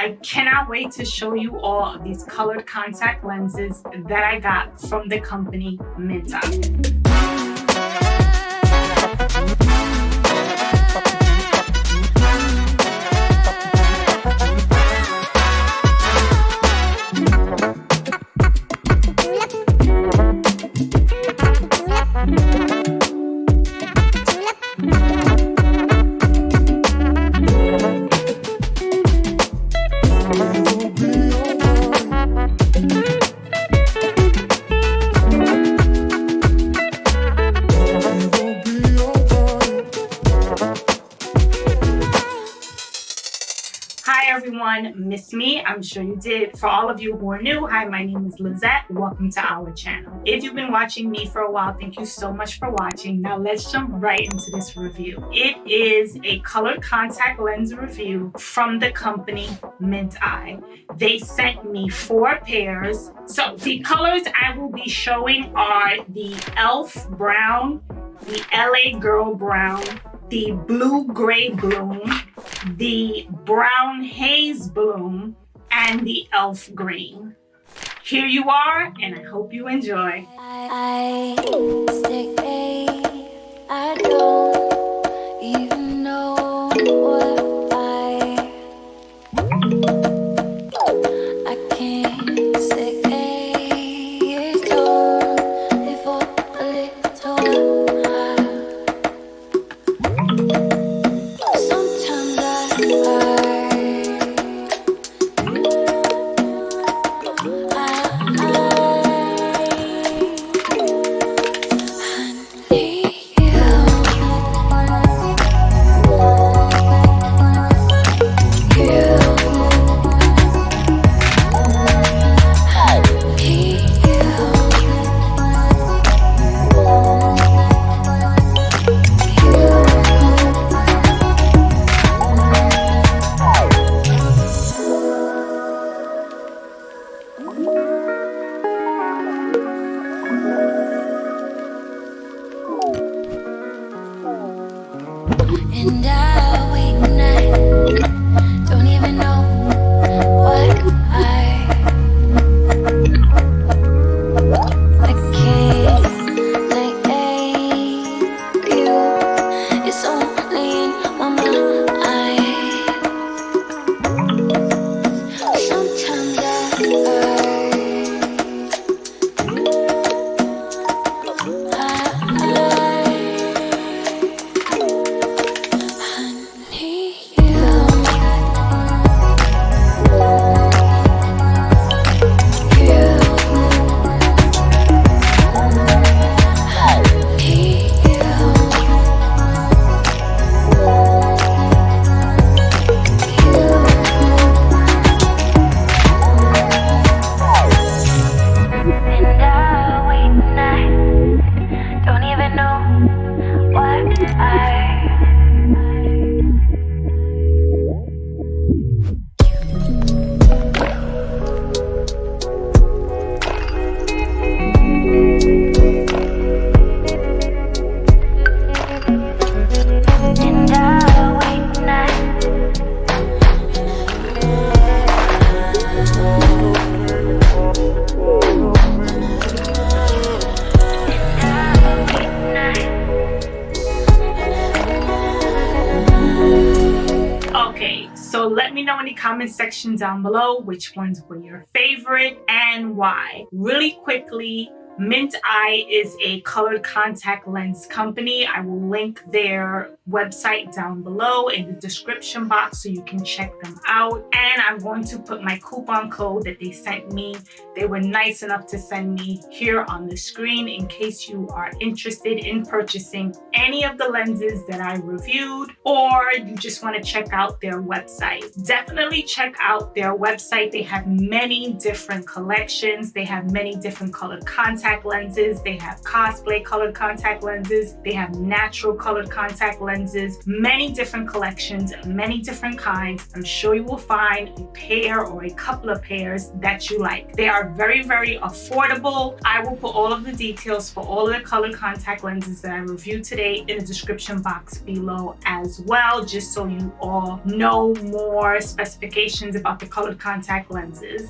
I cannot wait to show you all of these colored contact lenses that I got from the company Minteye. Hi everyone, miss me? I'm sure you did. For all of you who are new, hi, my name is Lizette. Welcome to our channel. If you've been watching me for a while, thank you so much for watching. Now let's jump right into this review. It is a colored contact lens review from the company Minteye. They sent me 4 pairs. So the colors I will be showing are the Elf Brown, the LA Girl Brown, the Blue Gray Bloom, the Brown Haze Bloom, and the Elf Green. Here you are, and I hope you enjoy. I don't even know what I can't say it's only for a little while. Sometimes and I wait and I don't even know what I can't say you. It's only in my mind. Sometimes So let me know in the comment section down below which ones were your favorite and why. Really quickly, Minteye is a colored contact lens company. I will link their website down below in the description box so you can check them out. And I'm going to put my coupon code that they sent me. They were nice enough to send me here on the screen in case you are interested in purchasing any of the lenses that I reviewed, or you just want to check out their website. Definitely check out their website. They have many different collections. They have many different colored contact contact lenses. They have cosplay colored contact lenses. They have natural colored contact lenses. Many different collections, many different kinds. I'm sure you will find a pair or a couple of pairs that you like. They are very, very affordable. I will put all of the details for all of the colored contact lenses that I reviewed today in the description box below as well, just so you all know more specifications about the colored contact lenses.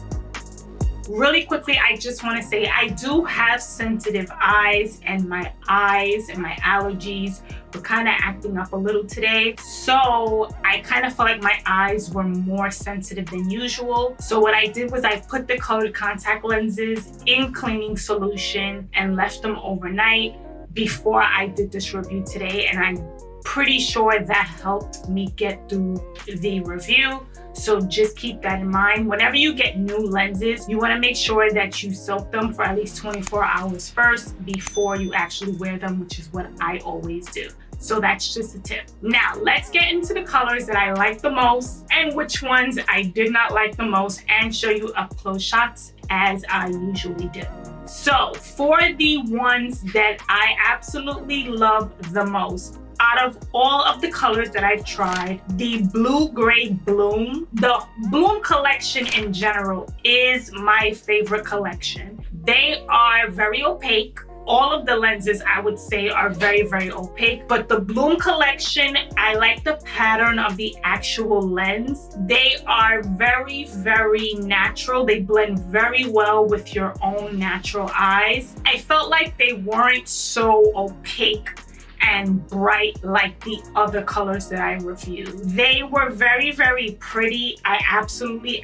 Really quickly, I just want to say I do have sensitive eyes, and my allergies were kind of acting up a little today. So I kind of felt like my eyes were more sensitive than usual. So what I did was I put the colored contact lenses in cleaning solution and left them overnight before I did this review today. And I'm pretty sure that helped me get through the review. So just keep that in mind. Whenever you get new lenses, you want to make sure that you soak them for at least 24 hours first before you actually wear them, which is what I always do. So that's just a tip. Now let's get into the colors that I like the most and which ones I did not like the most, and show you up close shots as I usually do. So for the ones that I absolutely love the most, out of all of the colors that I've tried, the Blue Gray Bloom, the Bloom collection in general is my favorite collection. They are very opaque. All of the lenses I would say are very, very opaque, but the Bloom collection, I like the pattern of the actual lens. They are very, very natural. They blend very well with your own natural eyes. I felt like they weren't so opaque and bright like the other colors that I reviewed. They were very, very pretty. I absolutely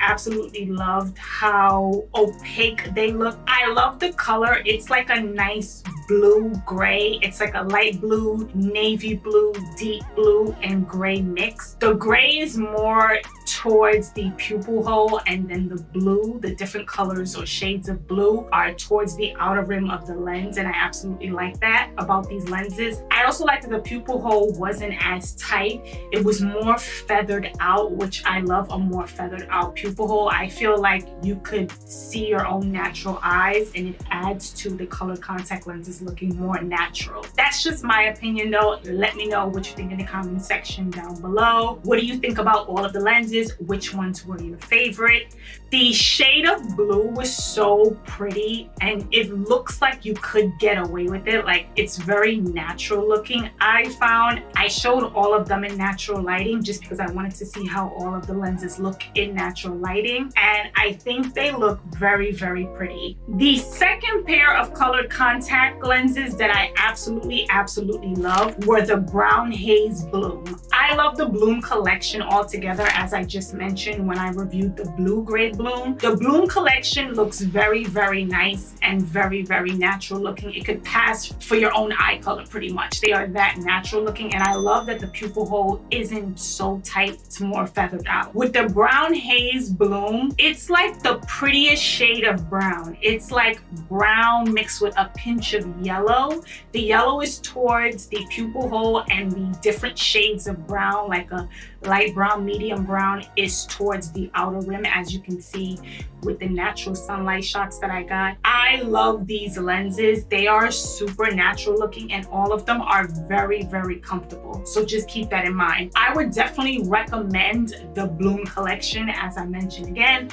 loved how opaque they look. I love the color. It's like a nice blue gray. It's like a light blue, navy blue, deep blue, and gray mix. The gray is more towards the pupil hole, and then the blue, the different colors or shades of blue, are towards the outer rim of the lens, and I absolutely like that about these lenses. I also like that the pupil hole wasn't as tight. It was more feathered out, which I love a more feathered out pupil hole. I feel like you could see your own natural eyes, and it adds to the colored contact lenses looking more natural. That's just my opinion though. Let me know what you think in the comment section down below. What do you think about all of the lenses? Which ones were your favorite? The shade of blue was so pretty, and it looks like you could get away with it. Like, it's very natural looking. I showed all of them in natural lighting just because I wanted to see how all of the lenses look in natural lighting, and I think they look very, very pretty. The second pair of colored contact lenses that I absolutely love were the Brown Haze Bloom. I love the Bloom collection altogether, as I just mentioned when I reviewed the Blue Gray Bloom. The Bloom collection looks very, very nice and very, very natural looking. It could pass for your own eye color pretty much. They are that natural looking, and I love that the pupil hole isn't so tight. It's more feathered out. With the Brown Haze Bloom, it's like the prettiest shade of brown. It's like brown mixed with a pinch of yellow. The yellow is towards the pupil hole, and the different shades of brown, like a light brown, medium brown, is towards the outer rim, as you can see with the natural sunlight shots that I got. I love these lenses. They are super natural looking, and all of them are very, very comfortable. So just keep that in mind. I would definitely recommend the Bloom collection, as I mentioned again.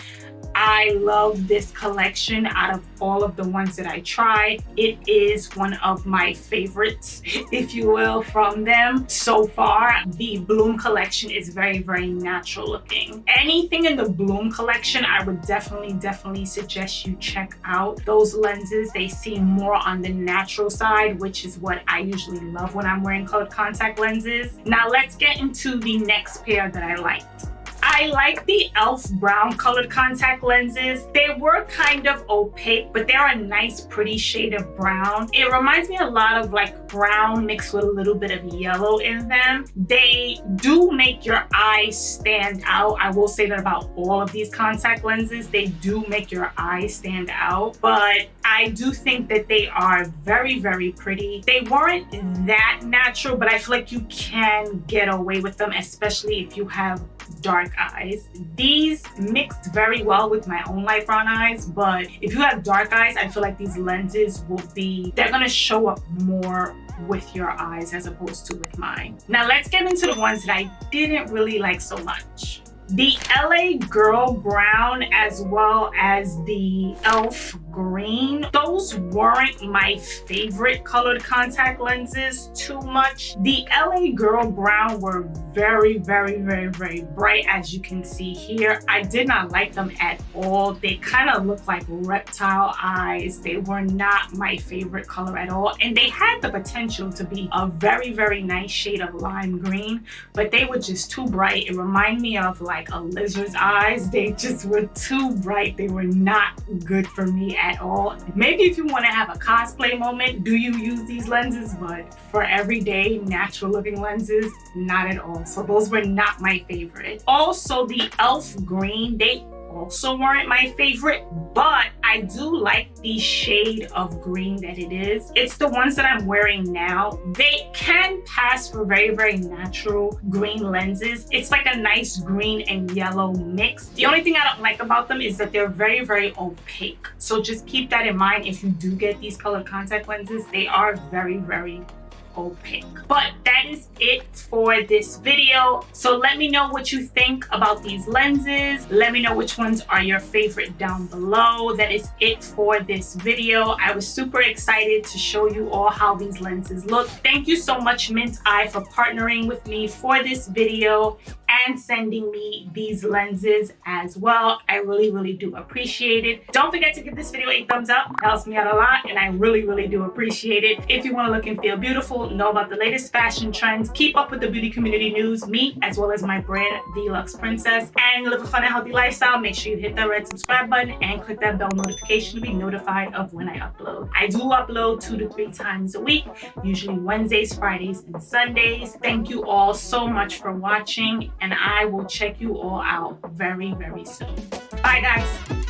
I love this collection. Out of all of the ones that I tried, it is one of my favorites, if you will, from them so far. The Bloom collection is very, very natural looking. Anything in the Bloom collection, I would definitely suggest you check out. Those lenses, they seem more on the natural side, which is what I usually love when I'm wearing colored contact lenses. Now let's get into the next pair that I liked. I like the e.l.f. brown colored contact lenses. They were kind of opaque, but they're a nice, pretty shade of brown. It reminds me a lot of like brown mixed with a little bit of yellow in them. They do make your eyes stand out. I will say that about all of these contact lenses. They do make your eyes stand out, but I do think that they are very, very pretty. They weren't that natural, but I feel like you can get away with them, especially if you have dark eyes. These mixed very well with my own light brown eyes, but if you have dark eyes, I feel like these lenses they're gonna show up more with your eyes as opposed to with mine. Now let's get into the ones that I didn't really like so much. The LA Girl Brown as well as the Elf Green. Those weren't my favorite colored contact lenses too much. The LA Girl Brown were very bright, as you can see here. I did not like them at all. They kind of look like reptile eyes. They were not my favorite color at all. And they had the potential to be a very nice shade of lime green, but they were just too bright. It reminded me of like a lizard's eyes. They just were too bright. They were not good for me at all. Maybe if you want to have a cosplay moment, do you use these lenses? But for everyday natural looking lenses, not at all. So those were not my favorite. Also, the Elf Green, they also weren't my favorite, but I do like the shade of green that it is. It's the ones that I'm wearing now. They can pass for very natural green lenses. It's like a nice green and yellow mix. The only thing I don't like about them is that they're very opaque. So just keep that in mind if you do get these colored contact lenses. They are very opaque. But that is it for this video. So let me know what you think about these lenses. Let me know which ones are your favorite down below. That is it for this video. I was super excited to show you all how these lenses look. Thank you so much, Minteye, for partnering with me for this video and sending me these lenses as well. I really do appreciate it. Don't forget to give this video a thumbs up. It helps me out a lot and I really do appreciate it. If you want to look and feel beautiful, know about the latest fashion trends, keep up with the beauty community news, me as well as my brand, the Lux Princess, and live a fun and healthy lifestyle, make sure you hit that red subscribe button and click that bell notification to be notified of when I upload. I do upload 2 to 3 times a week, usually Wednesdays, Fridays, and Sundays. Thank you all so much for watching, and I will check you all out very soon. Bye guys.